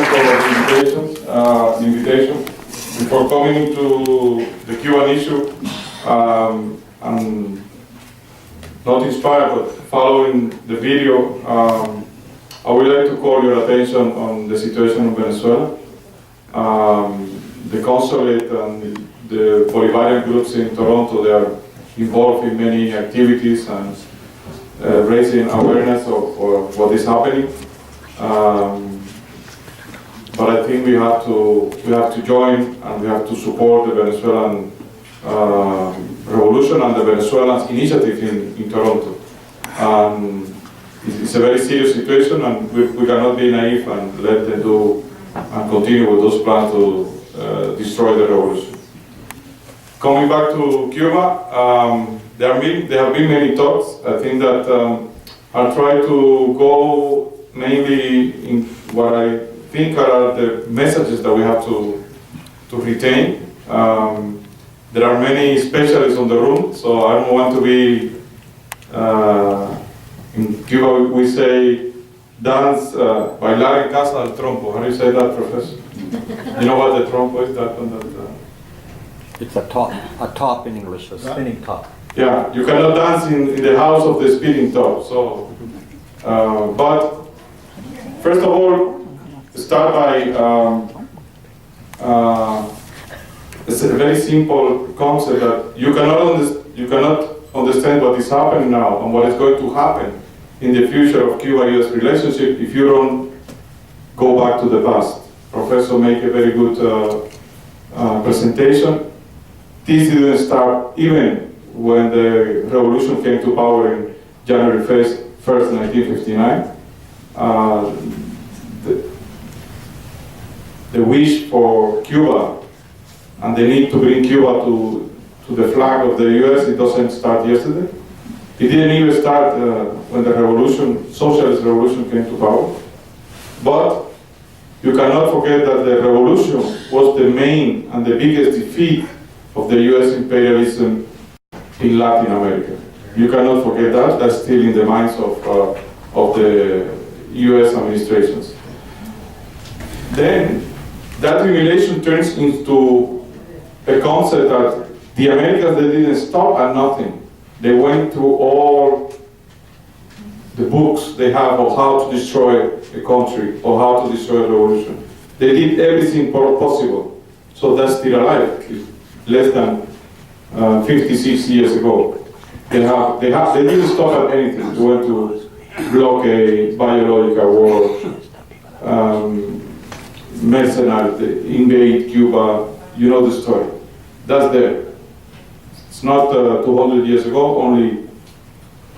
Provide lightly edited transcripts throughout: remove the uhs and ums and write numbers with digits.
for the invitation. Before coming to the Cuban issue, I'm not inspired, but following the video, I would like to call your attention on the situation in Venezuela. The consulate and the Bolivarian groups in Toronto, they are involved in many activities and raising awareness of what is happening. But I think we have to join and we have to support the Venezuelan revolution and the Venezuelan initiative in Toronto. It's a very serious situation, and we cannot be naive and let them do and continue with those plans to destroy the revolution. Coming back to Cuba, there have been many talks. I think that I'll try to go mainly in what I think are the messages that we have to retain. There are many specialists on the room, so I don't want to be, in Cuba we say, dance, bailar en casa del trompo. How do you say that, Professor? You know what the trompo is? That one that... It's a top in English, a spinning top. Yeah, you cannot dance in the house of the spinning top. So, but first of all, start by it's a very simple concept that you cannot understand what is happening now and what is going to happen in the future of Cuba-US relationship if you don't go back to the past. Professor made a very good presentation. This didn't start even when the revolution came to power in January 1st, 1959. The wish for Cuba and the need to bring Cuba to the flag of the US, it doesn't start yesterday. It didn't even start when the revolution, socialist revolution came to power. But you cannot forget that the revolution was the main and the biggest defeat of the US imperialism in Latin America. You cannot forget that. That's still in the minds of the US administrations. Then that humiliation turns into a concept that the Americans, they didn't stop at nothing. They went through all the books they have of how to destroy a country or how to destroy a revolution. They did everything possible. So that's still alive. Less than 56 years ago. They didn't stop at anything. They went to blockade, biological war, mercenaries, invade Cuba. You know the story. That's there. It's not 200 years ago, only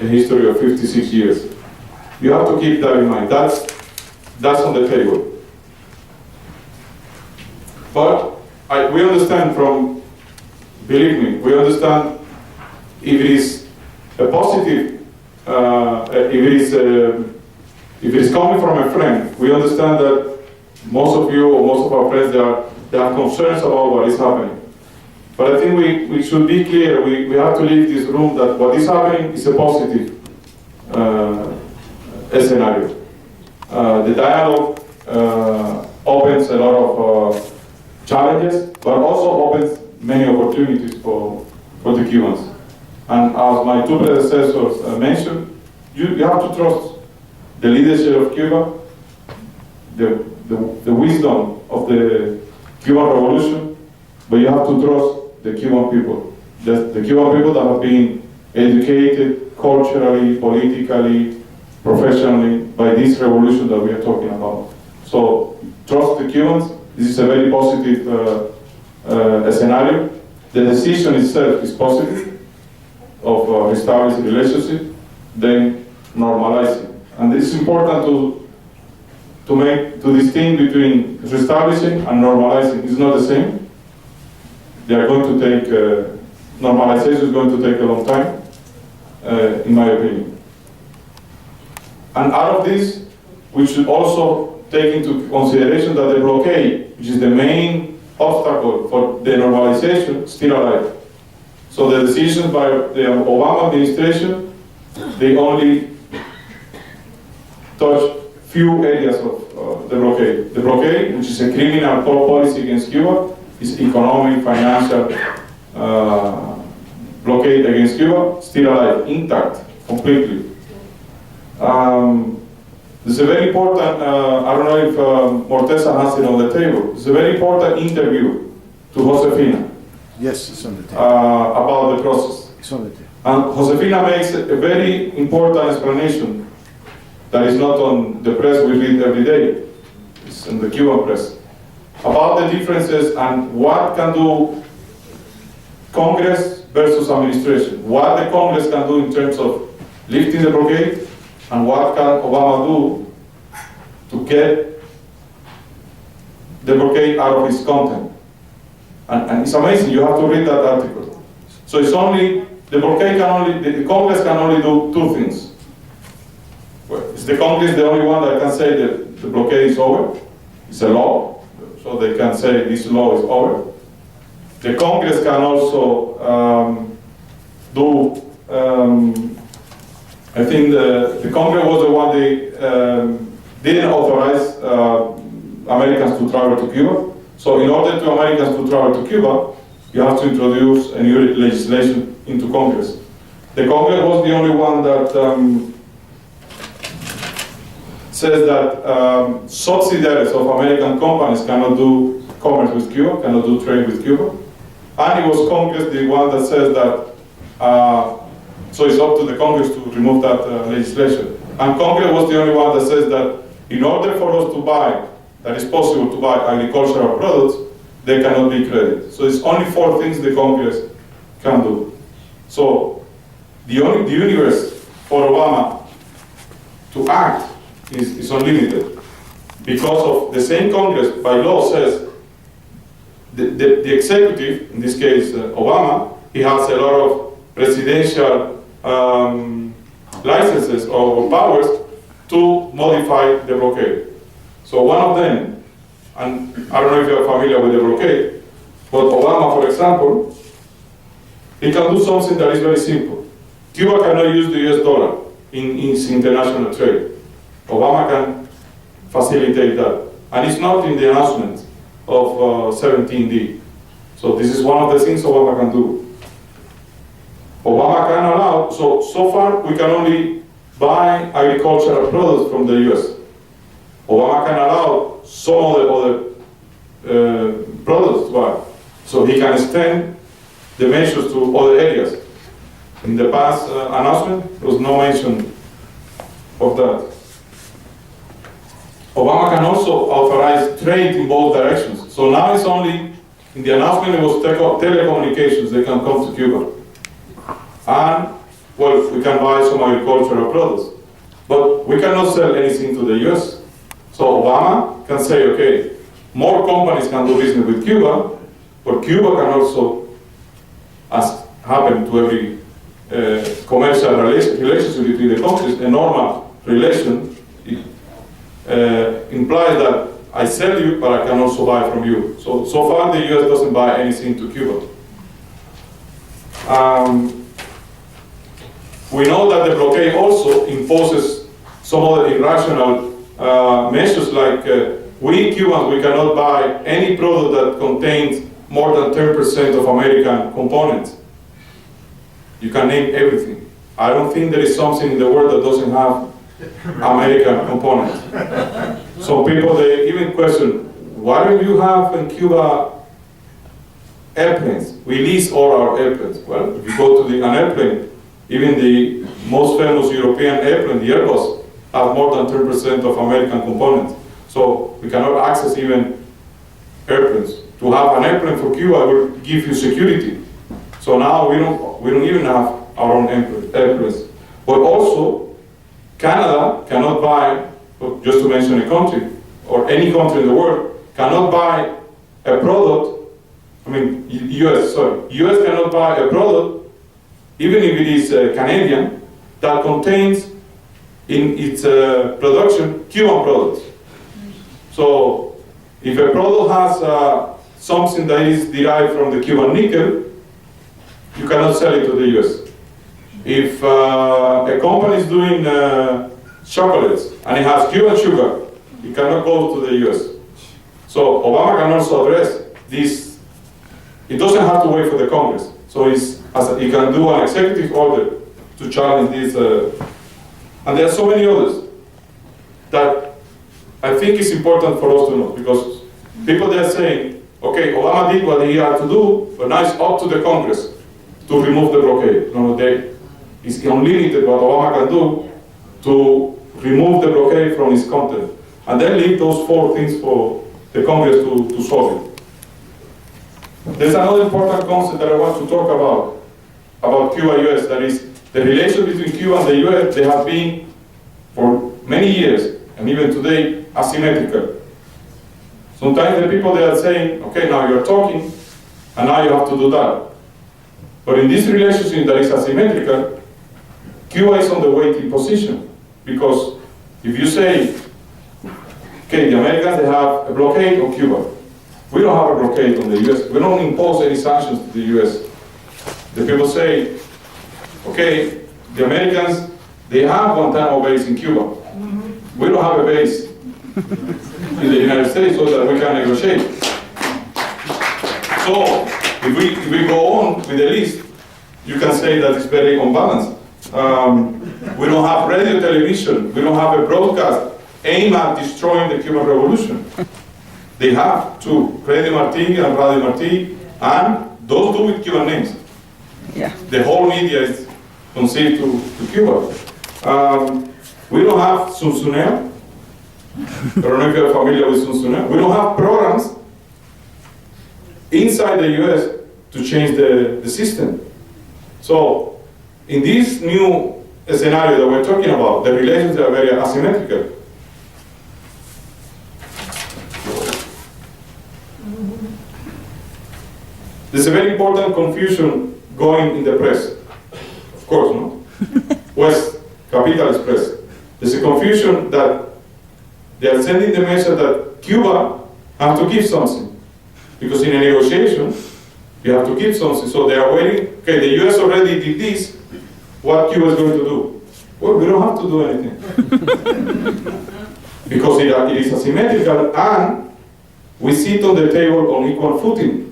a history of 56 years. You have to keep that in mind. That's on the table. But we understand from, believe me, we understand if it is a positive, if it is coming from a friend, we understand that most of you or most of our friends, they have concerns about what is happening. But I think we should be clear, we have to leave this room that what is happening is a positive scenario. The dialogue opens a lot of challenges, but also opens many opportunities for the Cubans. And as my two predecessors mentioned, you have to trust the leadership of Cuba, the wisdom of the Cuban Revolution, but you have to trust the Cuban people. The Cuban people that have been educated culturally, politically, professionally by this revolution that we are talking about. So trust the Cubans. This is a very positive scenario. The decision itself is positive of establishing relationship, then normalizing. And it's important to distinguish between reestablishing and normalizing. It's not the same. They are going to take, normalization is going to take a long time, in my opinion. And out of this, we should also take into consideration that the blockade, which is the main obstacle for the normalization, is still alive. So the decisions by the Obama administration, they only touch few areas of the blockade. The blockade, which is a criminal policy against Cuba, is economic, financial blockade against Cuba, still alive, intact, completely. There's a very important, I don't know if Morteza has it on the table, there's a very important interview to Josefina. Yes, it's on the table. About the process. It's on the table. And Josefina makes a very important explanation that is not on the press we read every day. It's in the Cuban press. About the differences and what can do Congress versus administration. What the Congress can do in terms of lifting the blockade and what can Obama do to get the blockade out of its content. And it's amazing, you have to read that article. So it's only, the blockade can only, the Congress can only do two things. Well, is the Congress the only one that can say that the blockade is over? It's a law, so they can say this law is over. The Congress can also I think the Congress was the one they didn't authorize Americans to travel to Cuba. So in order to Americans to travel to Cuba, you have to introduce a new legislation into Congress. The Congress was the only one that says that subsidiaries of American companies cannot do commerce with Cuba, cannot do trade with Cuba. And it was Congress the one that says that, so it's up to the Congress to remove that legislation. And Congress was the only one that says that in order for us to buy, that it's possible to buy agricultural products, they cannot be credited. So it's only 4 things the Congress can do. So the universe for Obama to act is unlimited. Because of the same Congress, by law, says the executive, in this case Obama, he has a lot of presidential licenses or powers to modify the blockade. So one of them, and I don't know if you're familiar with the blockade, but Obama, for example, he can do something that is very simple. Cuba cannot use the US dollar in its international trade. Obama can facilitate that. And it's not in the announcement of 17D. So this is one of the things Obama can do. Obama can allow, so far we can only buy agricultural products from the US. Obama can allow some of the other products to buy. So he can extend the measures to other areas. In the past announcement, there was no mention of that. Obama can also authorize trade in both directions. So now it's only, in the announcement it was telecommunications, they can come to Cuba. And, well, we can buy some agricultural products. But we cannot sell anything to the US. So Obama can say, okay, more companies can do business with Cuba, but Cuba can also, as happened to every commercial relationship between the countries, a normal relation implies that I sell you, but I can also buy from you. So far the US doesn't buy anything to Cuba. We know that the blockade also imposes some other irrational measures, like we Cubans, we cannot buy any product that contains more than 10% of American components. You can name everything. I don't think there is something in the world that doesn't have American components. So people, they even question, why don't you have in Cuba airplanes? We lease all our airplanes. Well, if you go to an airplane, even the most famous European airplane, the Airbus, have more than 10% of American components. So we cannot access even airplanes. To have an airplane for Cuba will give you security. So now we don't even have our own airplanes. But also, Canada cannot buy, just to mention a country, or any country in the world, cannot buy a product, US cannot buy a product, even if it is Canadian, that contains in its production Cuban products. So if a product has something that is derived from the Cuban nickel, you cannot sell it to the US. If a company is doing chocolates and it has Cuban sugar, it cannot go to the US. So Obama can also address this. It doesn't have to wait for the Congress. So he can do an executive order to challenge this. And there are so many others that I think it's important for us to know, because people they are saying, okay, Obama did what he had to do, but now it's up to the Congress to remove the blockade. No, it's unlimited what Obama can do to remove the blockade from its content. And then leave those 4 things for the Congress to solve it. There's another important concept that I want to talk about Cuba-US, that is the relation between Cuba and the US. They have been, for many years, and even today, asymmetrical. Sometimes the people they are saying, okay, now you're talking, and now you have to do that. But in this relationship that is asymmetrical, Cuba is on the waiting position. Because if you say, okay, the Americans, they have a blockade on Cuba. We don't have a blockade on the US. We don't impose any sanctions to the US. The people say, okay, the Americans, they have Guantanamo base in Cuba. We don't have a base in the United States so that we can negotiate. So, if we go on with the list, you can say that it's very unbalanced. We don't have radio, television. We don't have a broadcast aimed at destroying the Cuban Revolution. They have 2, Radio Martí and Radio Martí, and those 2 with Cuban names. Yeah. The whole media is conceived to Cuba. We don't have Sunsuneo. I don't know if you're familiar with Sunsuneo. We don't have programs inside the US to change the system. So, in this new scenario that we're talking about, the relations are very asymmetrical. There's a very important confusion going in the press. Of course, no? West, capitalist press. There's a confusion that they are sending the message that Cuba has to give something. Because in a negotiation, you have to give something. So they are waiting, okay, the US already did this, what Cuba is going to do? Well, we don't have to do anything. Because it is asymmetrical, and we sit on the table on equal footing.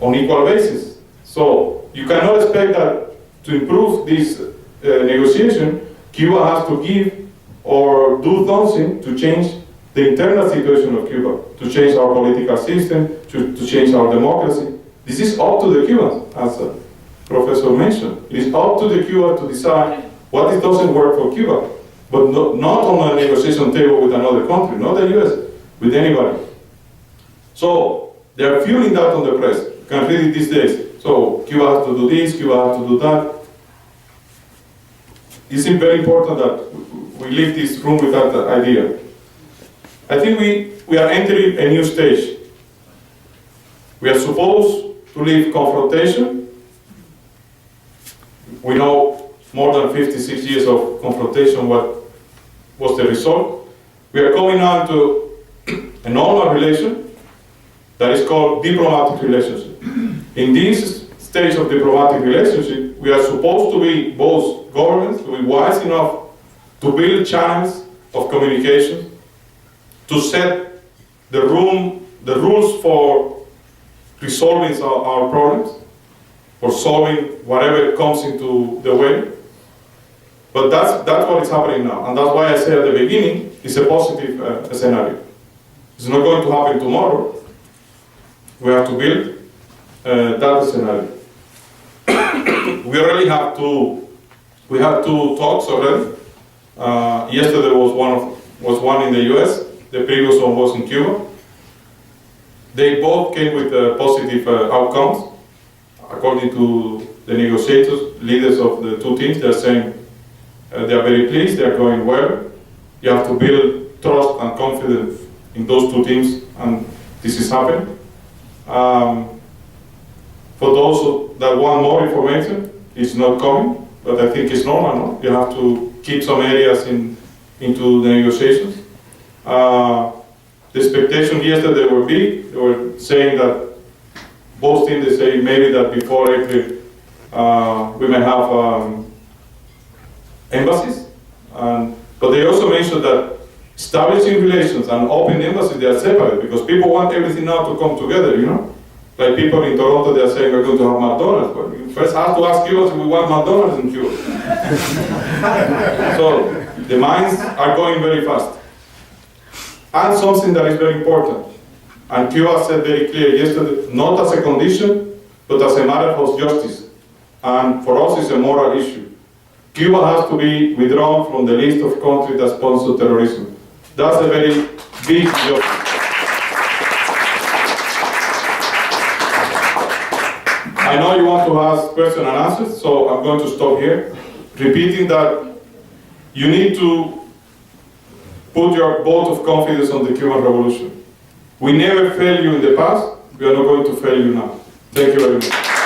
On equal basis. So you cannot expect that to improve this negotiation, Cuba has to give or do something to change the internal situation of Cuba, to change our political system, to change our democracy. This is up to the Cubans, as Professor mentioned. It is up to the Cuba to decide what doesn't work for Cuba, but not on a negotiation table with another country, not the US, with anybody. So they are fueling that on the press. You can read it these days. So Cuba has to do this, Cuba has to do that. It's very important that we leave this room with that idea. I think we are entering a new stage. We are supposed to leave confrontation. We know more than 56 years of confrontation, what was the result. We are coming on to a normal relation that is called diplomatic relationship. In this stage of diplomatic relationship, we are supposed to be, both governments, to be wise enough to build channels of communication, to set the rules for resolving our problems, for solving whatever comes into the way. But that's what is happening now, and that's why I said at the beginning, it's a positive scenario. It's not going to happen tomorrow. We have to build that scenario. We already have we had 2 talks already. Yesterday was one in the US. The previous one was in Cuba. They both came with positive outcomes. According to the negotiators, leaders of the 2 teams, they're saying they are very pleased, they are going well. You have to build trust and confidence in those 2 teams, and this is happening. For those that want more information, it's not coming, but I think it's normal, no? You have to keep some areas into the negotiations. The expectation yesterday were big. They were saying that both teams, they say maybe that before April we may have embassies, and But they also mentioned that establishing relations and open embassies, they are separate because people want everything now to come together, you know? Like people in Toronto, they are saying we're going to have McDonald's, but you first have to ask Cubans if we want McDonald's in Cuba. So the minds are going very fast. And something that is very important, and Cuba said very clear yesterday, not as a condition, but as a matter of justice. And for us, it's a moral issue. Cuba has to be withdrawn from the list of countries that sponsor terrorism. That's a very big job. I know you want to ask questions and answers, so I'm going to stop here, repeating that you need to put your vote of confidence on the Cuban Revolution. We never failed you in the past, we are not going to fail you now. Thank you very much.